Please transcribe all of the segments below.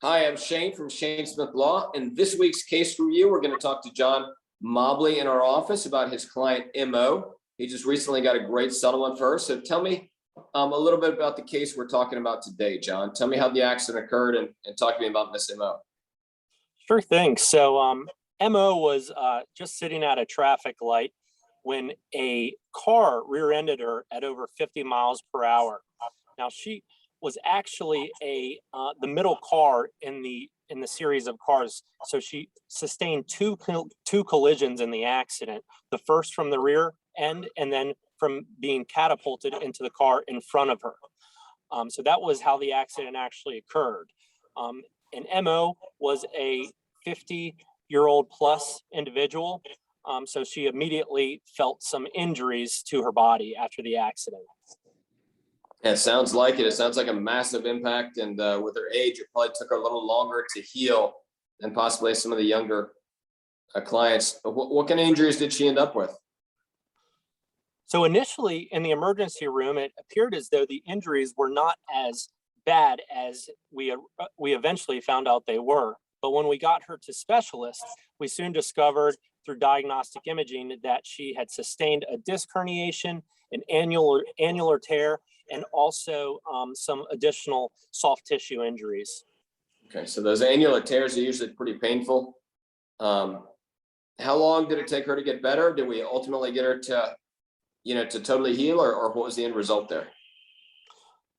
Hi, I'm Shane from Shanesmithlaw. In this week's case review, we're going to talk to John Mobley in our office about his client Mo. He just recently got a great settlement for her. So tell me a little bit about the case we're talking about today, John. Tell me how the accident occurred and talk to me about Miss Mo. Sure thing. So Mo was just sitting at a traffic light when a car rear-ended her at over 50 miles per hour. Now she was actually the middle car in the series of cars. So she sustained two collisions in the accident. The first from the rear end, and then from being catapulted into the car in front of her. So that was how the accident actually occurred. And Mo was a 50-year-old plus individual. So she immediately felt some injuries to her body after the accident. Yeah, it sounds like it. It sounds like a massive impact. And with her age, it probably took her a little longer to heal than possibly some of the younger clients. What kind of injuries did she end up with? So initially in the emergency room, it appeared as though the injuries were not as bad as we eventually found out they were. But when we got her to specialists, we soon discovered through diagnostic imaging that she had sustained a disc herniation, an annular tear, and also some additional soft tissue injuries. Okay, so those annular tears are usually pretty painful. How long did it take her to get better? Did we ultimately get her to, to totally heal, or what was the end result there?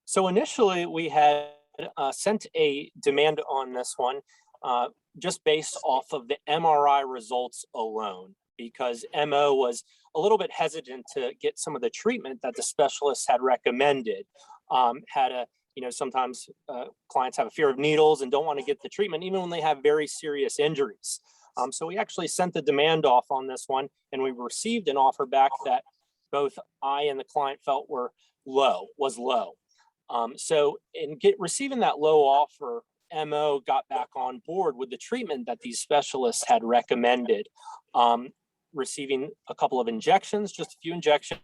So initially we had sent a demand on this one just based off of the MRI results alone, because Mo was a little bit hesitant to get some of the treatment that the specialists had recommended. Sometimes clients have a fear of needles and don't want to get the treatment even when they have very serious injuries. So we actually sent the demand off on this one, and we received an offer back that both I and the client felt was low. So in receiving that low offer, Mo got back on board with the treatment that these specialists had recommended, receiving a couple of injections, just a few injections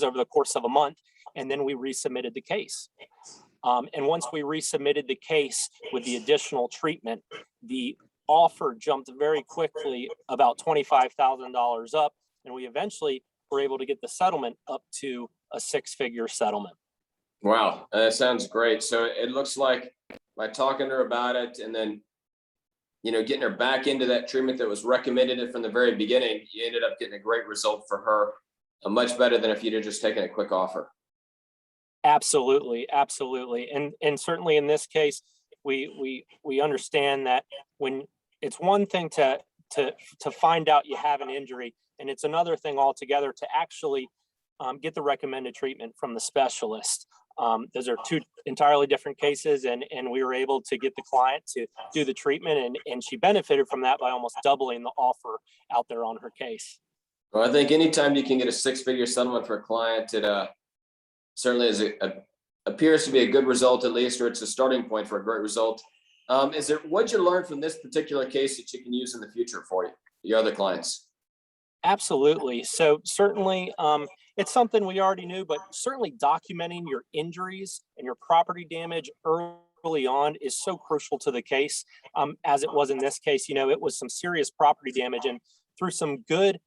over the course of a month, and then we resubmitted the case. And once we resubmitted the case with the additional treatment, the offer jumped very quickly, about $25,000 up, and we eventually were able to get the settlement up to a six-figure settlement. Wow, that sounds great. So it looks like by talking to her about it and then, getting her back into that treatment that was recommended from the very beginning, you ended up getting a great result for her, much better than if you'd have just taken a quick offer. Absolutely. And certainly in this case, we understand that when it's one thing to find out you have an injury, and it's another thing altogether to actually get the recommended treatment from the specialist. Those are two entirely different cases, and we were able to get the client to do the treatment, and she benefited from that by almost doubling the offer out there on her case. Well, I think anytime you can get a six-figure settlement for a client, it certainly appears to be a good result, at least, or it's a starting point for a great result. What'd you learn from this particular case that you can use in the future for your other clients? Absolutely. So certainly it's something we already knew, but certainly documenting your injuries and your property damage early on is so crucial to the case, as it was in this case. It was some serious property damage, and through some good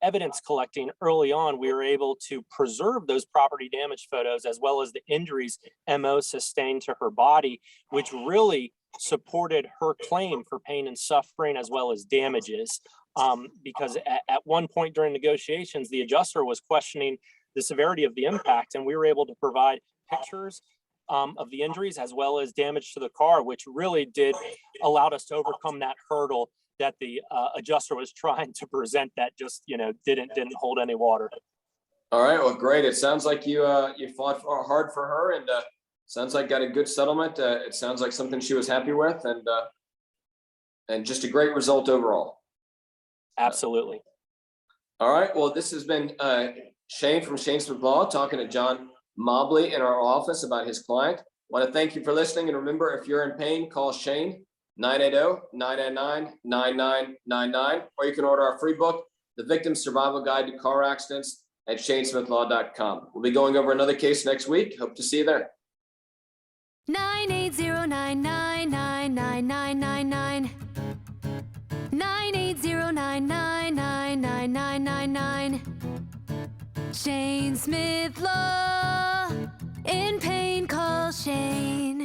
evidence collecting early on, we were able to preserve those property damage photos as well as the injuries Mo sustained to her body, which really supported her claim for pain and suffering as well as damages. Because at one point during negotiations, the adjuster was questioning the severity of the impact, and we were able to provide pictures of the injuries as well as damage to the car, which really did allow us to overcome that hurdle that the adjuster was trying to present that just didn't hold any water. All right, well, great. It sounds like you fought hard for her, and sounds like got a good settlement. It sounds like something she was happy with, and just a great result overall. Absolutely. All right. Well, this has been Shane from Shanesmithlaw talking to John Mobley in our office about his client. I want to thank you for listening. And remember, if you're in pain, call Shane, 980-999-9999, or you can order our free book, The Victim's Survival Guide to Car Accidents, at shanesmithlaw.com. We'll be going over another case next week. Hope to see you there. 9809 980999999. 980999999. Shanesmithlaw. In pain, call Shane.